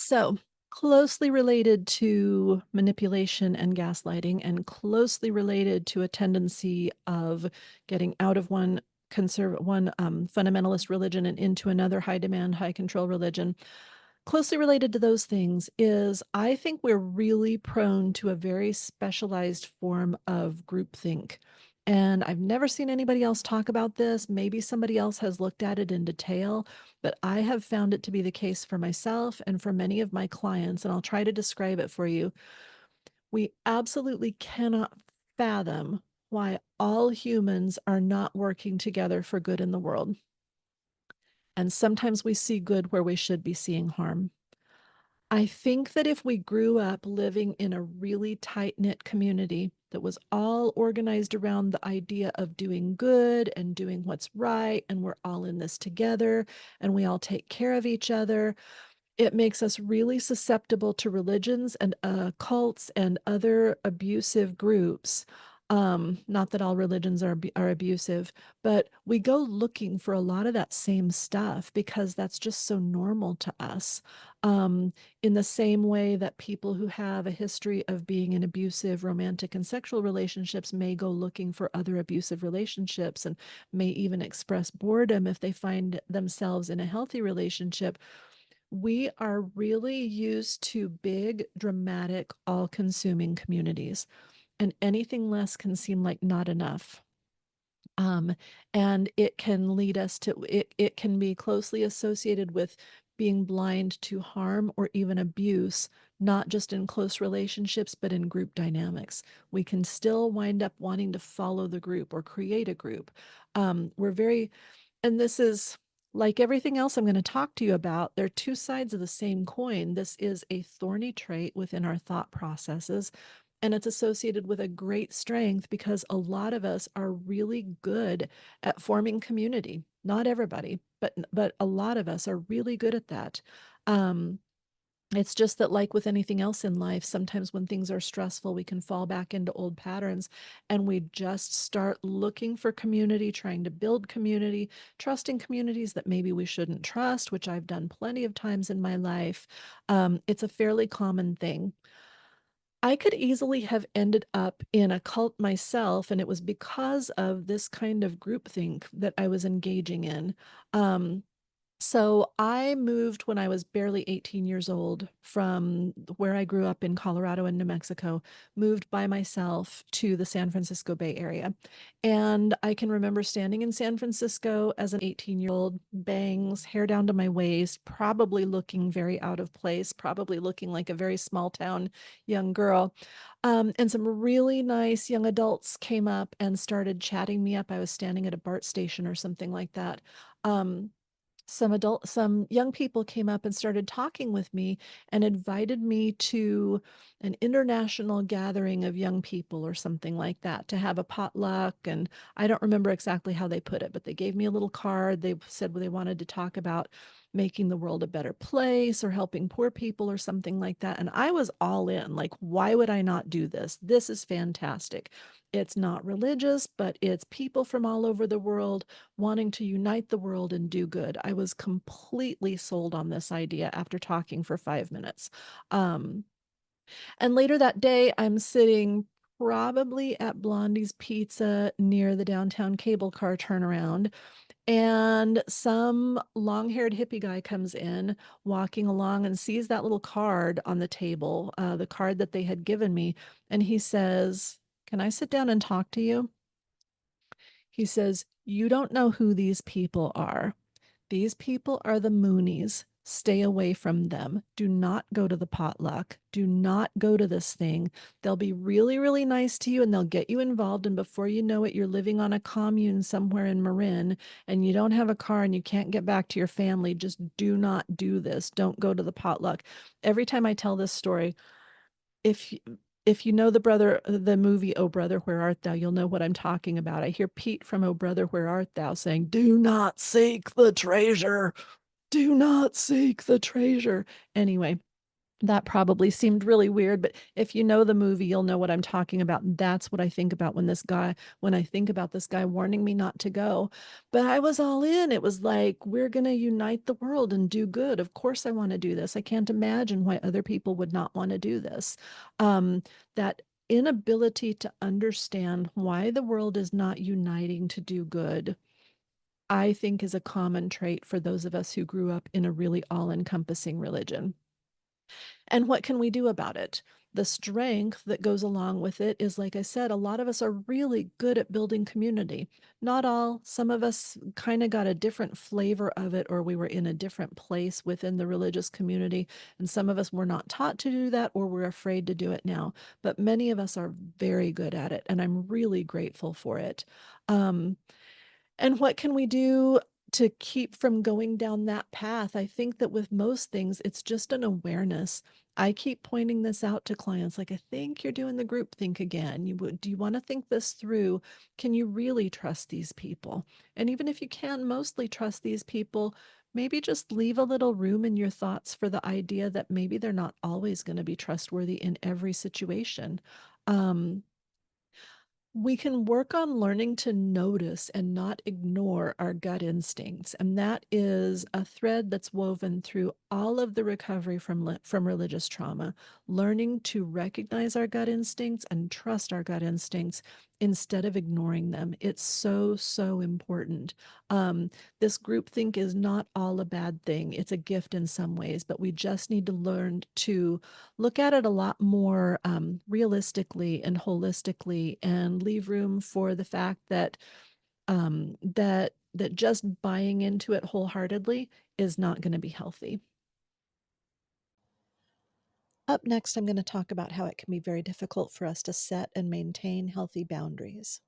So, closely related to manipulation and gaslighting, and closely related to a tendency of getting out of one fundamentalist religion and into another high demand, high control religion. Closely related to those things is I think we're really prone to a very specialized form of groupthink. And I've never seen anybody else talk about this. Maybe somebody else has looked at it in detail, but I have found it to be the case for myself and for many of my clients. And I'll try to describe it for you. We absolutely cannot fathom why all humans are not working together for good in the world. And sometimes we see good where we should be seeing harm. I think that if we grew up living in a really tight-knit community that was all organized around the idea of doing good and doing what's right, and we're all in this together, and we all take care of each other, it makes us really susceptible to religions and cults and other abusive groups. Not that all religions are abusive, but we go looking for a lot of that same stuff because that's just so normal to us. In the same way that people who have a history of being in abusive romantic and sexual relationships may go looking for other abusive relationships and may even express boredom if they find themselves in a healthy relationship. We are really used to big, dramatic, all consuming communities, and anything less can seem like not enough. Um, and it can lead us to it can be closely associated with being blind to harm or even abuse, not just in close relationships, but in group dynamics. We can still wind up wanting to follow the group or create a group. We're very and this is like everything else I'm going to talk to you about, they're two sides of the same coin. This is a thorny trait within our thought processes, and it's associated with a great strength because a lot of us are really good at forming community. Not everybody, but a lot of us are really good at that. Um, it's just that, like with anything else in life, sometimes when things are stressful, we can fall back into old patterns and we just start looking for community, trying to build community, trusting communities that maybe we shouldn't trust, which I've done plenty of times in my life. It's a fairly common thing. I could easily have ended up in a cult myself, and it was because of this kind of groupthink that I was engaging in. Um, so I moved when I was barely 18 years old from where I grew up in Colorado and New Mexico, moved by myself to the San Francisco Bay Area. And I can remember standing in San Francisco as an 18-year-old, bangs, hair down to my waist, probably looking very out of place, probably looking like a very small town young girl. And some really nice young adults came up and started chatting me up. I was standing at a BART station or something like that. Um, some young people came up and started talking with me and invited me to an international gathering of young people or something like that to have a potluck. And I don't remember exactly how they put it, but they gave me a little card. They said they wanted to talk about making the world a better place or helping poor people or something like that. And I was all in, like, why would I not do this? This is fantastic. It's not religious, but it's people from all over the world wanting to unite the world and do good. I was completely sold on this idea after talking for 5 minutes. Um, and later that day, I'm sitting probably at Blondie's Pizza near the downtown cable car turnaround. And some long haired hippie guy comes in, walking along, and sees that little card on the table, the card that they had given me. And he says, "Can I sit down and talk to you?" He says, "You don't know who these people are. These people are the Moonies. Stay away from them. Do not go to the potluck. Do not go to this thing. They'll be really, really nice to you and they'll get you involved. And before you know it, you're living on a commune somewhere in Marin and you don't have a car and you can't get back to your family. Just do not do this. Don't go to the potluck." Every time I tell this story, if if you know the movie Oh Brother, Where Art Thou, you'll know what I'm talking about. I hear Pete from Oh Brother, Where Art Thou saying, "Do not seek the treasure. Do not seek the treasure." Anyway, That probably seemed really weird, but if you know the movie, you'll know what I'm talking about. That's what I think about when I think about this guy warning me not to go. But I was all in. It was like, we're going to unite the world and do good. Of course, I want to do this. I can't imagine why other people would not want to do this. Um, that inability to understand why the world is not uniting to do good, I think, is a common trait for those of us who grew up in a really all encompassing religion. And what can we do about it? The strength that goes along with it is, like I said, a lot of us are really good at building community. Not all, some of us kind of got a different flavor of it, or we were in a different place within the religious community. And some of us were not taught to do that, or we're afraid to do it now. But many of us are very good at it, and I'm really grateful for it. Um, and what can we do to keep from going down that path? I think that with most things, it's just an awareness. I keep pointing this out to clients like, I think you're doing the group think again. Do you want to think this through? Can you really trust these people? And even if you can mostly trust these people, maybe just leave a little room in your thoughts for the idea that maybe they're not always going to be trustworthy in every situation. Um, we can work on learning to notice and not ignore our gut instincts. And that is a thread that's woven through all of the recovery from religious trauma. Learning to recognize our gut instincts and trust our gut instincts instead of ignoring them. It's so, so important. Um, this groupthink is not all a bad thing. It's a gift in some ways, but we just need to learn to look at it a lot more realistically and holistically, and leave room for the fact that that just buying into it wholeheartedly is not going to be healthy. Up next, I'm going to talk about how it can be very difficult for us to set and maintain healthy boundaries.